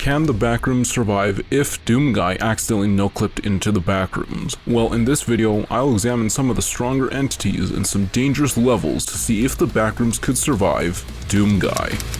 Can the Backrooms survive if Doomguy accidentally no-clipped into the Backrooms? Well, in this video, I'll examine some of the stronger entities and some dangerous levels to see if the Backrooms could survive Doomguy.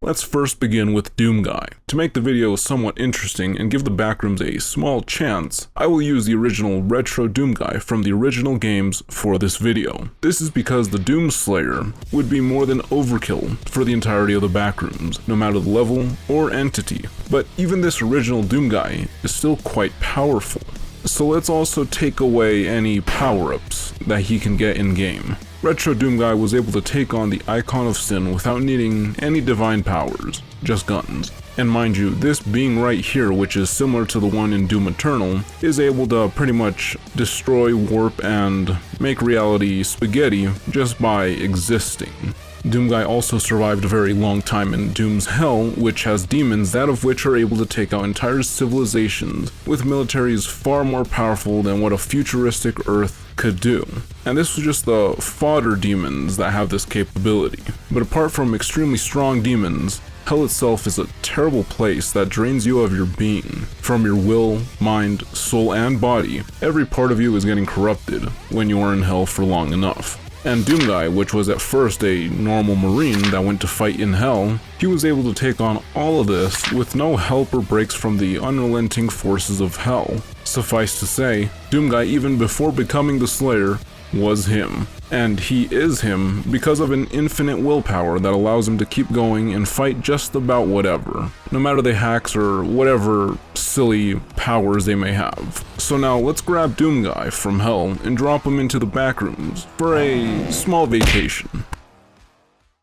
Let's first begin with Doomguy. To make the video somewhat interesting and give the Backrooms a small chance, I will use the original retro Doomguy from the original games for this video. This is because the Doomslayer would be more than overkill for the entirety of the Backrooms, no matter the level or entity. But even this original Doomguy is still quite powerful. So let's also take away any power-ups that he can get in-game. Retro Doomguy was able to take on the Icon of Sin without needing any divine powers, just guns. And mind you, this being right here, which is similar to the one in Doom Eternal, is able to pretty much destroy, warp, and make reality spaghetti just by existing. Doomguy also survived a very long time in Doom's Hell, which has demons, that of which are able to take out entire civilizations, with militaries far more powerful than what a futuristic Earth could do. And this was just the fodder demons that have this capability. But apart from extremely strong demons, Hell itself is a terrible place that drains you of your being. From your will, mind, soul, and body, every part of you is getting corrupted when you are in Hell for long enough. And Doomguy, which was at first a normal marine that went to fight in Hell, he was able to take on all of this with no help or breaks from the unrelenting forces of Hell. Suffice to say, Doomguy, even before becoming the Slayer, was him. And he is him because of an infinite willpower that allows him to keep going and fight just about whatever, no matter the hacks or whatever silly powers they may have. So now let's grab Doomguy from Hell and drop him into the Backrooms for a small vacation.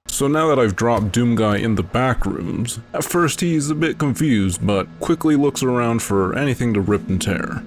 So now that I've dropped Doomguy in the Backrooms, at first he's a bit confused, but quickly looks around for anything to rip and tear.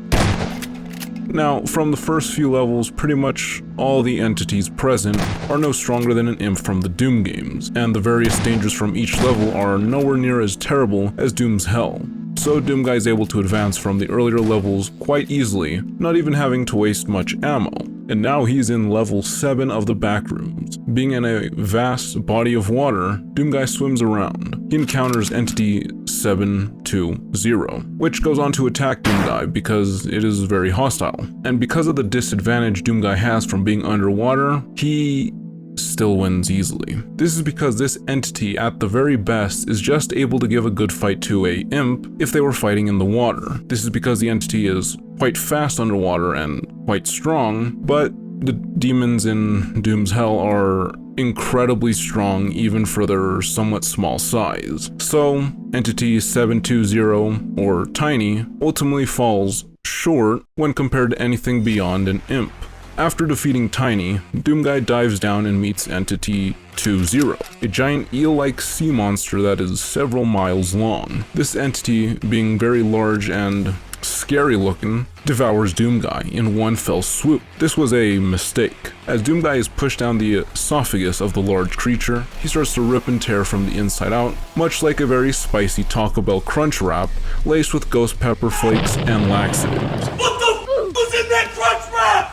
Now, from the first few levels, pretty much all the entities present are no stronger than an imp from the Doom games, and the various dangers from each level are nowhere near as terrible as Doom's Hell. So Doomguy is able to advance from the earlier levels quite easily, not even having to waste much ammo. And now he's in level 7 of the Backrooms. Being in a vast body of water, Doomguy swims around. He encounters entity 720, which goes on to attack Doomguy because it is very hostile. And because of the disadvantage Doomguy has from being underwater, he still wins easily. This is because this entity at the very best is just able to give a good fight to a imp if they were fighting in the water. This is because the entity is quite fast underwater and quite strong, but the demons in Doom's Hell are incredibly strong even for their somewhat small size. So entity 720, or Tiny, ultimately falls short when compared to anything beyond an imp. After defeating Tiny, Doomguy dives down and meets Entity 20, a giant eel-like sea monster that is several miles long. This entity, being very large and scary looking, devours Doomguy in one fell swoop. This was a mistake. As Doomguy is pushed down the esophagus of the large creature, he starts to rip and tear from the inside out, much like a very spicy Taco Bell crunch wrap laced with ghost pepper flakes and laxatives.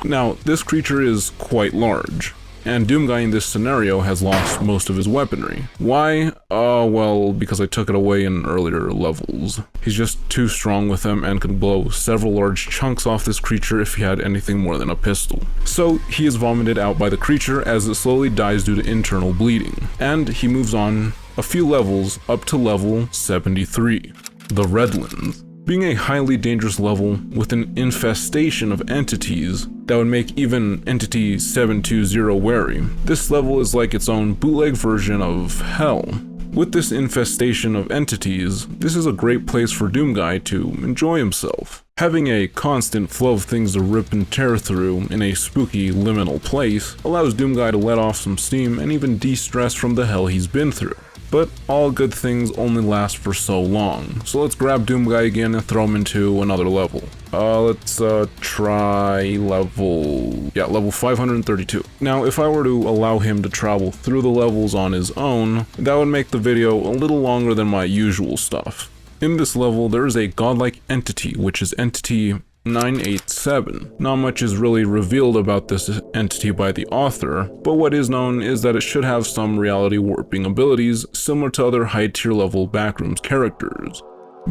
Now, this creature is quite large, and Doomguy in this scenario has lost most of his weaponry. Why? Well, because I took it away in earlier levels. He's just too strong with him and could blow several large chunks off this creature if he had anything more than a pistol. So he is vomited out by the creature as it slowly dies due to internal bleeding, and he moves on a few levels up to level 73, the Redlands. Being a highly dangerous level with an infestation of entities that would make even Entity 720 wary, this level is like its own bootleg version of Hell. With this infestation of entities, this is a great place for Doomguy to enjoy himself. Having a constant flow of things to rip and tear through in a spooky liminal place allows Doomguy to let off some steam and even de-stress from the hell he's been through. But all good things only last for so long, so let's grab Doomguy again and throw him into another level. Let's try level 532. Now, if I were to allow him to travel through the levels on his own, that would make the video a little longer than my usual stuff. In this level, there is a godlike entity, which is entity 987. Not much is really revealed about this entity by the author, but what is known is that it should have some reality warping abilities similar to other high tier level Backrooms characters.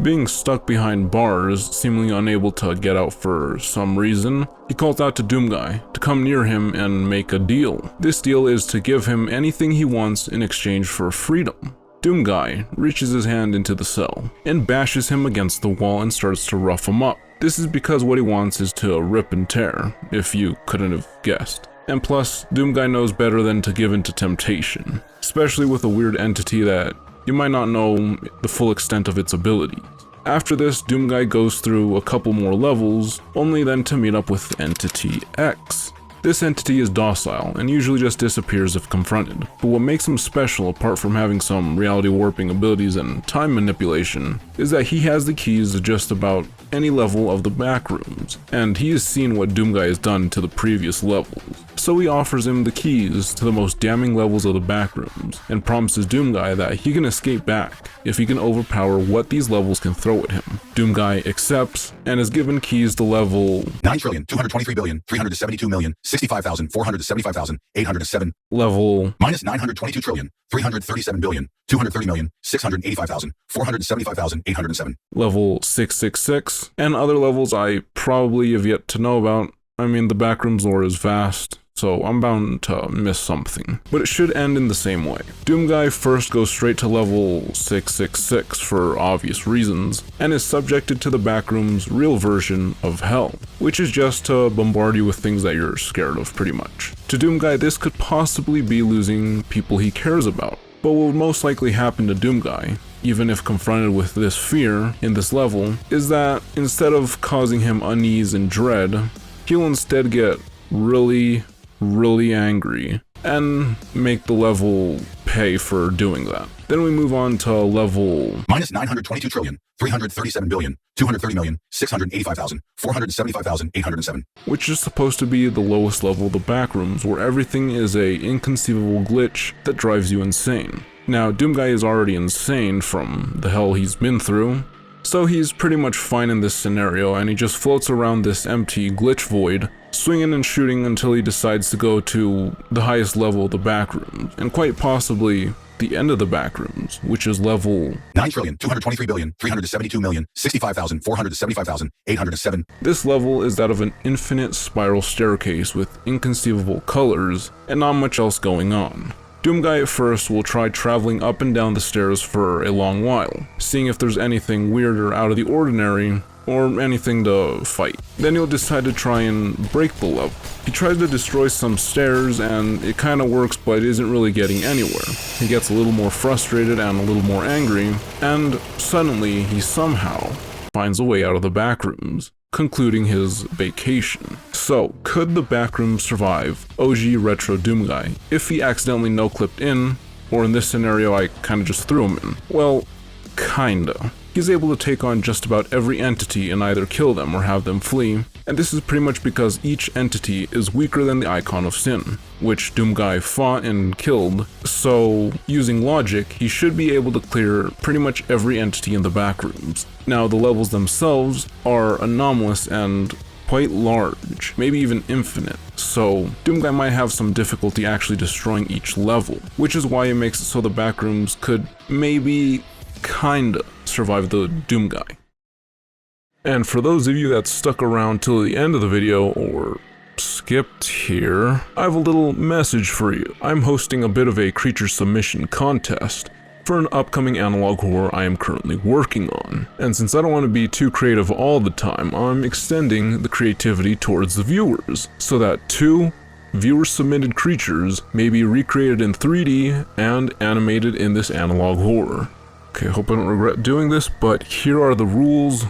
Being stuck behind bars, seemingly unable to get out for some reason, he calls out to Doomguy to come near him and make a deal. This deal is to give him anything he wants in exchange for freedom. Doomguy reaches his hand into the cell and bashes him against the wall and starts to rough him up. This is because what he wants is to rip and tear, if you couldn't have guessed. And plus, Doomguy knows better than to give in to temptation, especially with a weird entity that you might not know the full extent of its abilities. After this, Doomguy goes through a couple more levels, only then to meet up with Entity X. This entity is docile and usually just disappears if confronted, but what makes him special apart from having some reality warping abilities and time manipulation is that he has the keys to just about any level of the Backrooms, and he has seen what Doomguy has done to the previous levels. So he offers him the keys to the most damning levels of the Backrooms and promises Doomguy that he can escape back if he can overpower what these levels can throw at him. Doomguy accepts and is given keys to level 9,223,372,065,475,807, level minus 922,337,230,685,475,807, level 666, and other levels I probably have yet to know about. I mean, the Backrooms lore is vast, so I'm bound to miss something. But it should end in the same way. Doomguy first goes straight to level 666 for obvious reasons, and is subjected to the Backrooms' real version of hell, which is just to bombard you with things that you're scared of pretty much. To Doomguy, this could possibly be losing people he cares about. But what would most likely happen to Doomguy, even if confronted with this fear in this level, is that instead of causing him unease and dread, he'll instead get really angry and make the level pay for doing that. Then we move on to level minus 922,337,230,685,475,807, which is supposed to be the lowest level of the Backrooms, where everything is a inconceivable glitch that drives you insane. Now, Doomguy is already insane from the hell he's been through, so he's pretty much fine in this scenario, and he just floats around this empty glitch void, swinging and shooting until he decides to go to the highest level of the Backrooms, and quite possibly the end of the Backrooms, which is level 9,223,372,065,475,807. This level is that of an infinite spiral staircase with inconceivable colors and not much else going on. Doomguy at first will try traveling up and down the stairs for a long while, seeing if there's anything weird or out of the ordinary, or anything to fight. Then he'll decide to try and break the level. He tries to destroy some stairs and it kinda works, but isn't really getting anywhere. He gets a little more frustrated and a little more angry, and suddenly he somehow finds a way out of the Backrooms, concluding his vacation. So, could the Backrooms survive OG Retro Doomguy if he accidentally NoClipped in, or in this scenario I kinda just threw him in? Well, kinda. He's able to take on just about every entity and either kill them or have them flee, and this is pretty much because each entity is weaker than the Icon of Sin, which Doomguy fought and killed, so using logic, he should be able to clear pretty much every entity in the Backrooms. Now, the levels themselves are anomalous and quite large, maybe even infinite, so Doomguy might have some difficulty actually destroying each level, which is why it makes it so the Backrooms could maybe kinda survive the Doomguy. And for those of you that stuck around till the end of the video, or skipped here, I have a little message for you. I'm hosting a bit of a creature submission contest for an upcoming analog horror I am currently working on. And since I don't want to be too creative all the time, I'm extending the creativity towards the viewers, so that 2 viewer-submitted creatures may be recreated in 3D and animated in this analog horror. Okay, hope I don't regret doing this, but here are the rules,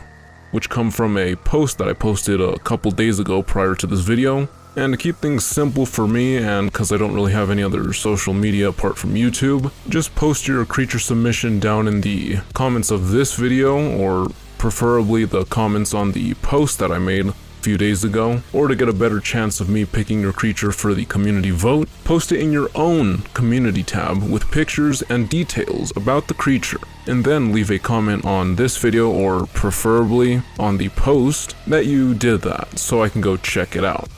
which come from a post that I posted a couple days ago prior to this video. And to keep things simple for me, and because I don't really have any other social media apart from YouTube, just post your creature submission down in the comments of this video, or preferably the comments on the post that I made a few days ago, or to get a better chance of me picking your creature for the community vote, post it in your own community tab with pictures and details about the creature, and then leave a comment on this video or preferably on the post that you did that so I can go check it out.